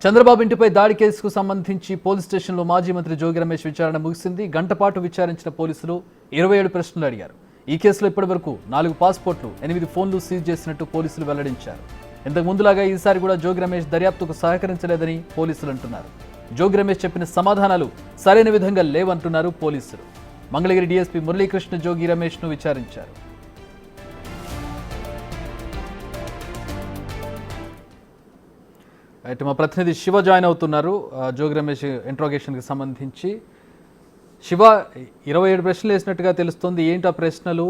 చంద్రబాబు ఇంటిపై దాడి కేసుకు సంబంధించి పోలీస్ స్టేషన్లో మాజీ మంత్రి జోగి రమేష్ విచారణ ముగిసింది. గంటపాటు విచారించిన పోలీసులు 27 ప్రశ్నలు అడిగారు. ఈ కేసులో ఇప్పటివరకు 4 పాస్పోర్ట్లు, 8 ఫోన్లు సీజ్ చేసినట్టు పోలీసులు వెల్లడించారు. ఇంతకు ముందులాగా ఈసారి కూడా జోగి రమేష్ దర్యాప్తుకు సహకరించలేదని పోలీసులు అంటున్నారు. జోగి రమేష్ చెప్పిన సమాధానాలు సరైన విధంగా లేవంటున్నారు పోలీసులు. మంగళగిరి డీఎస్పీ మురళీకృష్ణ జోగి రమేష్ను విచారించారు. అయితే మా ప్రతినిధి శివ జాయిన్ అవుతున్నారు జోగి రమేష్ ఇంట్రోగేషన్కి సంబంధించి. శివ, 27 ప్రశ్నలు వేసినట్టుగా తెలుస్తుంది. ఏంటి ఆ ప్రశ్నలు?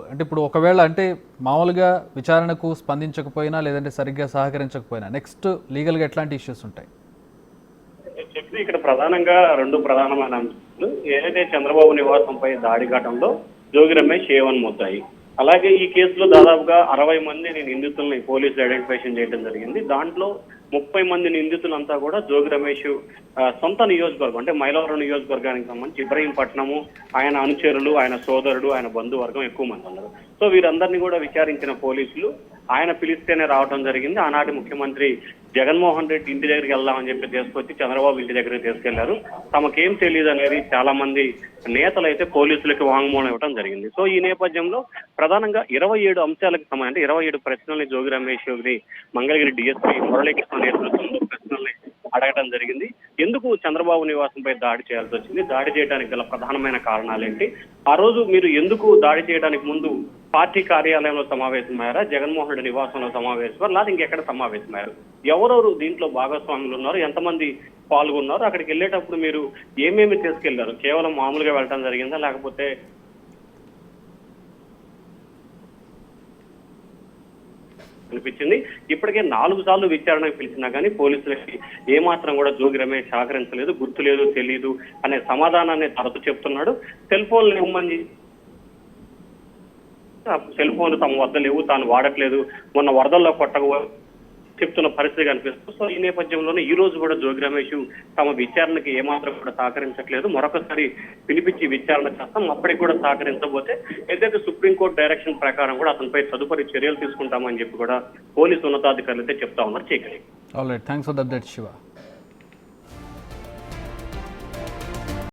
అంటే ఇప్పుడు ఒకవేళ అంటే మామూలుగా విచారణకు స్పందించకపోయినా లేదంటే సరిగ్గా సహకరించకపోయినా నెక్స్ట్ లీగల్గా ఎట్లాంటి ఇష్యూస్ ఉంటాయి? ఇక్కడ ప్రధానంగా 2 ప్రధానమైన అంశాలు. ఏదైతే చంద్రబాబు నివాసంపై దాడి ఘటనలో జోగి రమేష్ A1 ముద్దాయి. అలాగే ఈ కేసులో దాదాపుగా 60 మంది నిందితుల్ని పోలీసులు ఐడెంటిఫికేషన్ చేయడం జరిగింది. దాంట్లో 30 మంది నిందితులంతా కూడా జోగి రమేష్ సొంత నియోజకవర్గం అంటే మైలవరం నియోజకవర్గానికి సంబంధించి ఇబ్రహీంపట్నము, ఆయన అనుచరులు, ఆయన సోదరుడు, ఆయన బంధువర్గం ఎక్కువ మంది ఉన్నారు. సో వీరందరినీ కూడా విచారించిన పోలీసులు ఆయన పిలిస్తేనే రావడం జరిగింది. ఆనాటి ముఖ్యమంత్రి జగన్మోహన్ రెడ్డి ఇంటి దగ్గరికి వెళ్దామని చెప్పి తీసుకొచ్చి చంద్రబాబు ఇంటి దగ్గరికి తీసుకెళ్లారు. తమకేం తెలియదు అనేది చాలా మంది నేతలు అయితే పోలీసులకి వాంగ్మూలం ఇవ్వడం జరిగింది. సో ఈ నేపథ్యంలో ప్రధానంగా 27 అంశాలకు సంబంధించి అంటే 27 ప్రశ్నల్ని జోగి రమేష్ మంగళగిరి డీఎస్పీ మురళీకృష్ణ నేతృత్వంలో ప్రశ్నల్ని అడగడం జరిగింది. ఎందుకు చంద్రబాబు నివాసంపై దాడి చేయాల్సి వచ్చింది, దాడి చేయడానికి గల ప్రధానమైన కారణాలు ఏంటి, ఆ రోజు మీరు ఎందుకు దాడి చేయడానికి ముందు పార్టీ కార్యాలయంలో సమావేశమయ్యారా, జగన్మోహన్ రెడ్డి నివాసంలో సమావేశమయ్యారు, లేదా ఇంకెక్కడ సమావేశమయ్యారు, ఎవరెవరు దీంట్లో భాగస్వాములు ఉన్నారు, ఎంతమంది పాల్గొన్నారు, అక్కడికి వెళ్ళేటప్పుడు మీరు ఏమేమి తీసుకెళ్లారు, కేవలం మామూలుగా వెళ్ళడం జరిగిందా లేకపోతే అనిపించింది. ఇప్పటికే 4 సార్లు విచారణకు పిలిచినా కానీ పోలీసులకి ఏమాత్రం కూడా జోగి రమేష్ సహకరించలేదు, గుర్తు లేదు, తెలియదు అనే సమాధానాన్ని తరచు చెప్తున్నాడు. సెల్ ఫోన్లు ఇవ్వమని, సెల్ ఫోన్లు తమ వద్ద లేవు, తాను వాడట్లేదు, మొన్న వరదల్లో కొట్టక చెప్తున్న పరిస్థితి కనిపిస్తుంది. సో ఈ నేపథ్యంలోనే ఈ రోజు కూడా జోగి రమేష్ తమ విచారణకి ఏమాత్రం కూడా సహకరించట్లేదు, మరొకసారి పిలిపించి విచారణ చేస్తాం, అప్పటికి కూడా సహకరించబోతే ఏదైతే సుప్రీంకోర్టు డైరెక్షన్ ప్రకారం కూడా అతనిపై తదుపరి చర్యలు తీసుకుంటామని చెప్పి కూడా పోలీసు ఉన్నతాధికారులు అయితే చెప్తా ఉన్నారు. చీకటి. All right, thanks for the update Shiva.